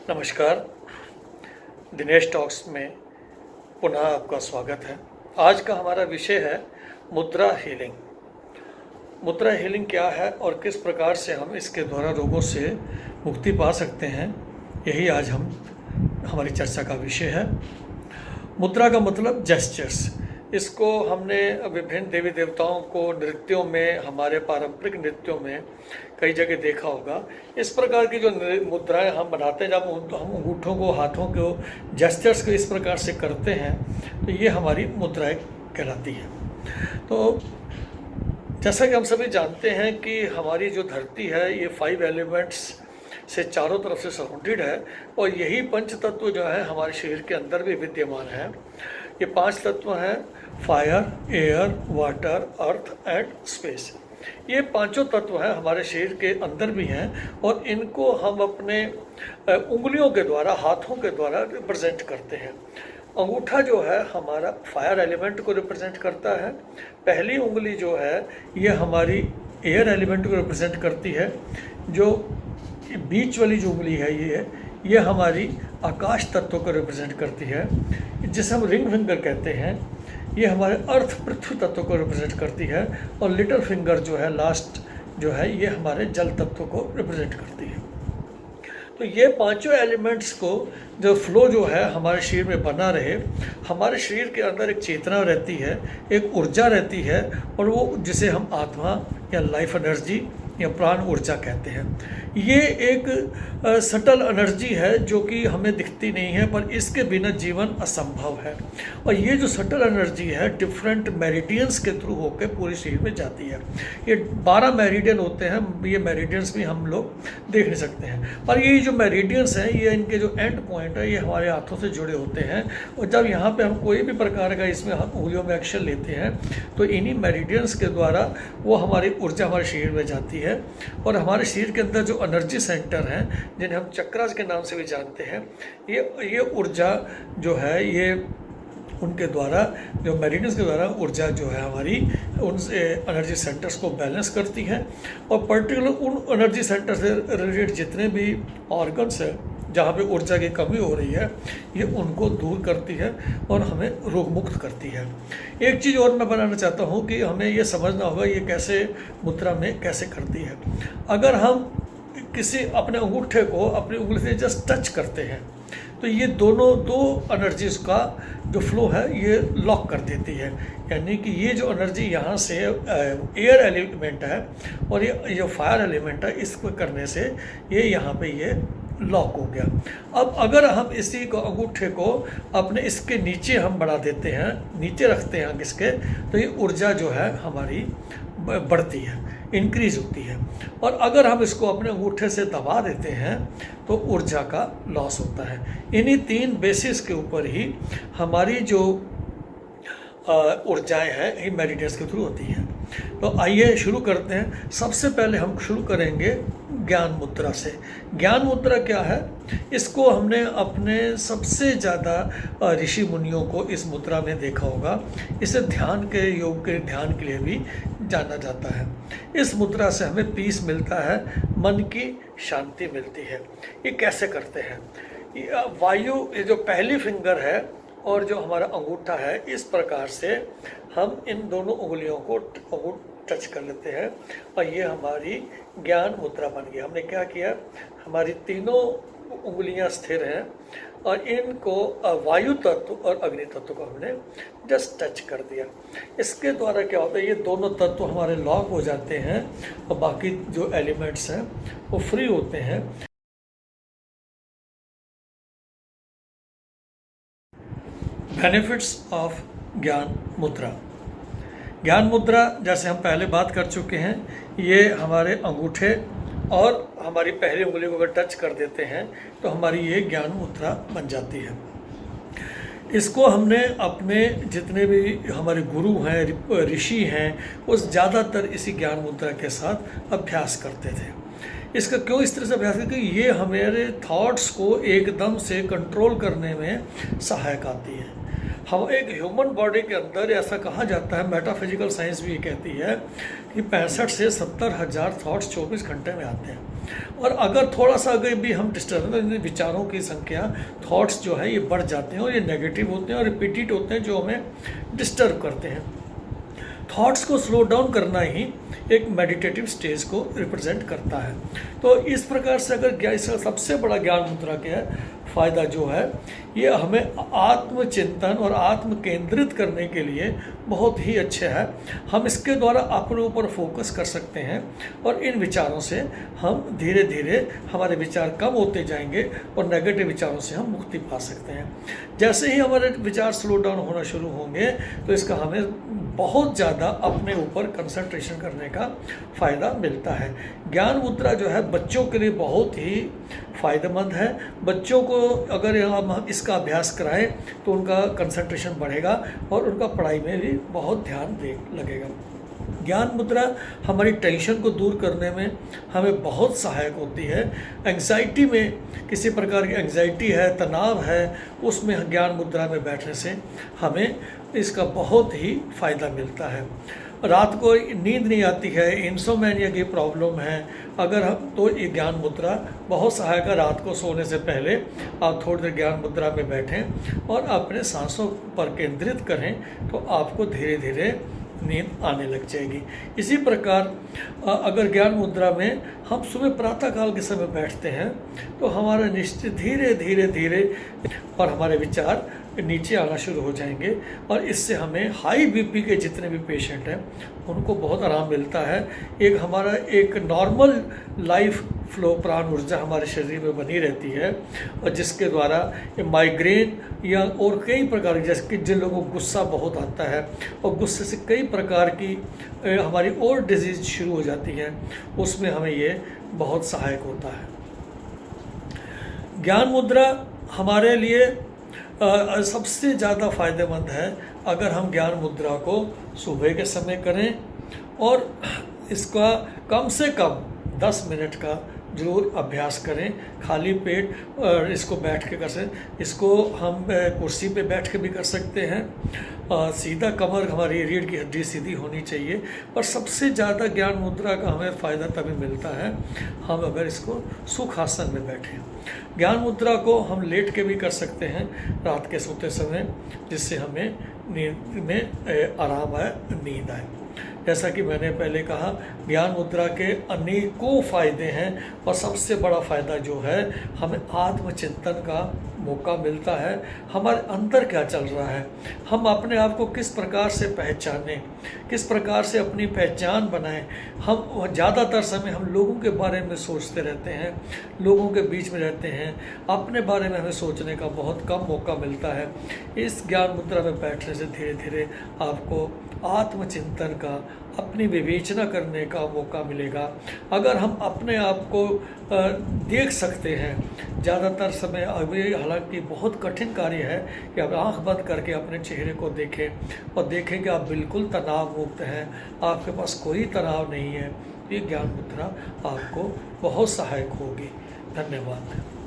नमस्कार। दिनेश टॉक्स में पुनः आपका स्वागत है। आज का हमारा विषय है मुद्रा हीलिंग। मुद्रा हीलिंग क्या है और किस प्रकार से हम इसके द्वारा रोगों से मुक्ति पा सकते हैं, यही आज हमारी चर्चा का विषय है। मुद्रा का मतलब जेस्चर्स। इसको हमने विभिन्न देवी देवताओं को नृत्यों में, हमारे पारंपरिक नृत्यों में कई जगह देखा होगा। इस प्रकार की जो मुद्राएं हम बनाते हैं, जब हम अंगूठों को, हाथों को, जेस्चर्स को इस प्रकार से करते हैं, तो ये हमारी मुद्राएं कहलाती है। तो जैसा कि हम सभी जानते हैं कि हमारी जो धरती है ये 5 एलिमेंट्स से चारों तरफ से सराउंडेड है, और यही पंच तत्व जो है हमारे शरीर के अंदर भी विद्यमान है। ये 5 तत्व हैं: fire, air, water, earth and space. ये पांचों तत्व हैं हमारे शरीर के अंदर भी हैं, और इनको हम अपने उंगलियों के द्वारा, हाथों के द्वारा रिप्रेजेंट करते हैं। अंगूठा जो है हमारा फायर एलिमेंट को रिप्रेजेंट करता है। पहली उंगली जो है ये हमारी एयर एलिमेंट को रिप्रेजेंट करती है। जो बीच वाली जो उंगली है ये हमारी आकाश तत्व को रिप्रेजेंट करती है, जिसे हम रिंग फिंगर कहते हैं। ये हमारे अर्थ, पृथ्वी तत्व को रिप्रेजेंट करती है। और लिटिल फिंगर जो है, लास्ट जो है, ये हमारे जल तत्व को रिप्रेजेंट करती है। तो ये पांचों एलिमेंट्स को जो फ्लो जो है हमारे शरीर में बना रहे, हमारे शरीर के अंदर एक चेतना रहती है, एक ऊर्जा रहती है, और वो जिसे हम आत्मा या लाइफ एनर्जी या प्राण ऊर्जा कहते हैं। ये एक सटल एनर्जी है जो कि हमें दिखती नहीं है, पर इसके बिना जीवन असंभव है। और ये जो सटल एनर्जी है डिफरेंट मेरिडियंस के थ्रू होकर पूरे शरीर में जाती है। ये 12 मेरिडियन होते हैं। ये मेरिडियंस भी हम लोग देख नहीं सकते हैं, पर ये जो मेरिडियंस हैं, ये इनके जो एंड पॉइंट है, ये हमारे हाथों से जुड़े होते हैं। और जब यहाँ पे हम कोई भी प्रकार का इसमें उंगलियों में एक्शन लेते हैं, तो इन्हीं मेरिडियंस के द्वारा वो हमारी ऊर्जा हमारे शरीर में जाती है। और हमारे शरीर के अंदर जो एनर्जी सेंटर हैं, जिन्हें हम चक्रास के नाम से भी जानते हैं, ये ऊर्जा जो है, ये उनके द्वारा, जो मेरिडियंस के द्वारा ऊर्जा जो है हमारी उन एनर्जी सेंटर्स को बैलेंस करती है। और पर्टिकुलर उन एनर्जी सेंटर से रिलेटेड जितने भी ऑर्गन्स हैं जहाँ पे ऊर्जा की कमी हो रही है, ये उनको दूर करती है और हमें रोग मुक्त करती है। एक चीज़ और मैं बनाना चाहता हूँ कि हमें ये समझना होगा ये कैसे मुद्रा में कैसे करती है। अगर हम किसी अपने अंगूठे को अपनी उंगली से जस्ट टच करते हैं, तो ये दो एनर्जीज का जो फ्लो है ये लॉक कर देती है। यानी कि ये जो एनर्जी यहाँ से एयर एलिमेंट है और ये जो फायर एलिमेंट है, इसको करने से ये यहाँ पे ये लॉक हो गया। अब अगर हम इसी को, अंगूठे को अपने इसके नीचे हम बढ़ा देते हैं, नीचे रखते हैं इसके, तो ये ऊर्जा जो है हमारी बढ़ती है, इंक्रीज होती है। और अगर हम इसको अपने अंगूठे से दबा देते हैं तो ऊर्जा का लॉस होता है। इन्हीं 3 बेसिस के ऊपर ही हमारी जो ऊर्जाएं हैं ये मेरिडियंस के थ्रू होती हैं। तो आइए शुरू करते हैं। सबसे पहले हम शुरू करेंगे ज्ञान मुद्रा से। ज्ञान मुद्रा क्या है? इसको हमने अपने सबसे ज़्यादा ऋषि मुनियों को इस मुद्रा में देखा होगा। इसे ध्यान के, योग के ध्यान के लिए भी जाना जाता है। इस मुद्रा से हमें पीस मिलता है, मन की शांति मिलती है। ये कैसे करते हैं? वायु, ये जो पहली फिंगर है और जो हमारा अंगूठा है, इस प्रकार से हम इन दोनों उंगलियों को टच कर लेते हैं और ये हमारी ज्ञान मुद्रा बन गई। हमने क्या किया, हमारी तीनों उंगलियां स्थिर हैं और इनको वायु तत्व और अग्नि तत्व को हमने जस्ट टच कर दिया। इसके द्वारा क्या होता है, ये दोनों तत्व हमारे लॉक हो जाते हैं और बाकी जो एलिमेंट्स हैं वो फ्री होते हैं। बेनिफिट्स ऑफ ज्ञान मुद्रा। ज्ञान मुद्रा, जैसे हम पहले बात कर चुके हैं, ये हमारे अंगूठे और हमारी पहली उंगली को अगर टच कर देते हैं तो हमारी ये ज्ञान मुद्रा बन जाती है। इसको हमने अपने जितने भी हमारे गुरु हैं, ऋषि हैं, वो ज़्यादातर इसी ज्ञान मुद्रा के साथ अभ्यास करते थे। इसका क्यों इस तरह से अभ्यास करते? क्योंकि ये हमारे थॉट्स को एकदम से कंट्रोल करने में सहायक आती है। हम एक ह्यूमन बॉडी के अंदर ऐसा कहा जाता है, मेटाफिजिकल साइंस भी ये कहती है कि 65 से 70 हज़ार थॉट्स 24 घंटे में आते हैं। और अगर थोड़ा सा अगर भी हम डिस्टर्ब, विचारों की संख्या, थॉट्स जो है ये बढ़ जाते हैं और ये नेगेटिव होते हैं और रिपीटेड होते हैं, जो हमें डिस्टर्ब करते हैं। थॉट्स को स्लो डाउन करना ही एक मेडिटेटिव स्टेज को रिप्रेजेंट करता है। तो इस प्रकार से अगर इसका सबसे बड़ा ज्ञान मुद्रा का फ़ायदा जो है, ये हमें आत्मचिंतन और आत्म केंद्रित करने के लिए बहुत ही अच्छे है। हम इसके द्वारा अपने ऊपर फोकस कर सकते हैं और इन विचारों से हम धीरे धीरे हमारे विचार कम होते जाएंगे और नेगेटिव विचारों से हम मुक्ति पा सकते हैं। जैसे ही हमारे विचार स्लो डाउन होना शुरू होंगे तो इसका हमें बहुत ज़्यादा अपने ऊपर कंसंट्रेशन करने का फ़ायदा मिलता है। ज्ञान मुद्रा जो है बच्चों के लिए बहुत ही फ़ायदेमंद है। बच्चों को अगर हम इसका अभ्यास कराएं तो उनका कंसंट्रेशन बढ़ेगा और उनका पढ़ाई में भी बहुत ध्यान लगेगा। ज्ञान मुद्रा हमारी टेंशन को दूर करने में हमें बहुत सहायक होती है। एंग्जाइटी में, किसी प्रकार की एंग्जाइटी है, तनाव है, उसमें ज्ञान मुद्रा में बैठने से हमें इसका बहुत ही फ़ायदा मिलता है। रात को नींद नहीं आती है, इंसोमेनिया की प्रॉब्लम है, अगर हम तो ये ज्ञान मुद्रा बहुत सहायक है। रात को सोने से पहले आप थोड़ी देर ज्ञान मुद्रा में बैठें और अपने सांसों पर केंद्रित करें तो आपको धीरे धीरे नींद आने लग जाएगी। इसी प्रकार अगर ज्ञान मुद्रा में हम सुबह प्रातःकाल के समय बैठते हैं तो हमारा निश्चित धीरे धीरे धीरे और हमारे विचार नीचे आना शुरू हो जाएंगे और इससे हमें हाई बीपी के जितने भी पेशेंट हैं उनको बहुत आराम मिलता है। हमारा एक नॉर्मल लाइफ फ्लो, प्राण ऊर्जा हमारे शरीर में बनी रहती है और जिसके द्वारा माइग्रेन या और कई प्रकार, जैसे कि जिन लोगों को गुस्सा बहुत आता है और गुस्से से कई प्रकार की हमारी और डिजीज़ शुरू हो जाती हैं, उसमें हमें ये बहुत सहायक होता है। ज्ञान मुद्रा हमारे लिए सबसे ज़्यादा फ़ायदेमंद है अगर हम ज्ञान मुद्रा को सुबह के समय करें और इसका कम से कम 10 मिनट का जरूर अभ्यास करें। खाली पेट इसको बैठ के कर सकते, इसको हम कुर्सी पे बैठ के भी कर सकते हैं। सीधा कमर, हमारी रीढ़ की हड्डी सीधी होनी चाहिए। पर सबसे ज़्यादा ज्ञान मुद्रा का हमें फ़ायदा तभी मिलता है हम अगर इसको सुखासन में बैठें। ज्ञान मुद्रा को हम लेट के भी कर सकते हैं रात के सोते समय, जिससे हमें नींद में आराम आए, नींद आए। जैसा कि मैंने पहले कहा, ज्ञान मुद्रा के अनेकों फ़ायदे हैं और सबसे बड़ा फ़ायदा जो है, हमें आत्मचिंतन का मौका मिलता है। हमारे अंदर क्या चल रहा है, हम अपने आप को किस प्रकार से पहचानें, किस प्रकार से अपनी पहचान बनाएं। हम ज़्यादातर समय हम लोगों के बारे में सोचते रहते हैं, लोगों के बीच में रहते हैं, अपने बारे में हमें सोचने का बहुत कम मौका मिलता है। इस ज्ञान मुद्रा में बैठने से धीरे धीरे आपको आत्मचिंतन का, अपनी विवेचना करने का मौका मिलेगा। अगर हम अपने आप को देख सकते हैं, ज़्यादातर समय अभी हालांकि बहुत कठिन कार्य है कि आप आंख बंद करके अपने चेहरे को देखें और देखें कि आप बिल्कुल तनाव मुक्त हैं, आपके पास कोई तनाव नहीं है। ये ज्ञान मुद्रा आपको बहुत सहायक होगी। धन्यवाद।